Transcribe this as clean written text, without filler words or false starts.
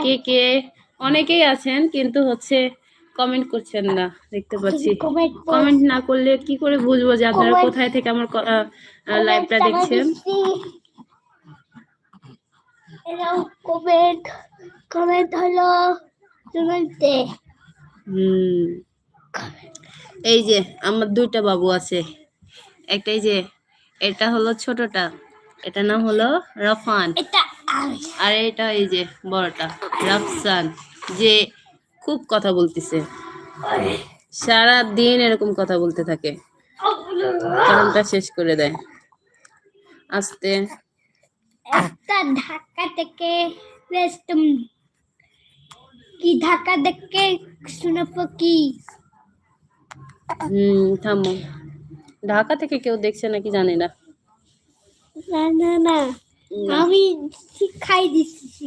কে কে অনেকেই আছেন কিন্তু হচ্ছে কমেন্ট করছেন না, দেখতে পাচ্ছি। কমেন্ট না করলে কি করে বুঝবো যে আপনারা কোথায় থেকে আমার লাইভটা দেখছেন। কমেন্ট হলো এই যে আমার দুইটা বাবু আছে, একটা এই যে এটা হলো ছোটটা, এটা নাম হলো রফান, আর এটা এই যে বড়টা রাফসান, যে খুব কথা বলতেছে, সারা দিন এরকম কথা বলতে থাকে, কানটা শেষ করে দেয়। আস্তে একটা ঢাকা থেকে কি ঢাকা থেকে শোনাবো কি? থামো, ঢাকা থেকে কেউ দেখছে নাকি জানি না। না না না, আমি শিখাই দিচ্ছি।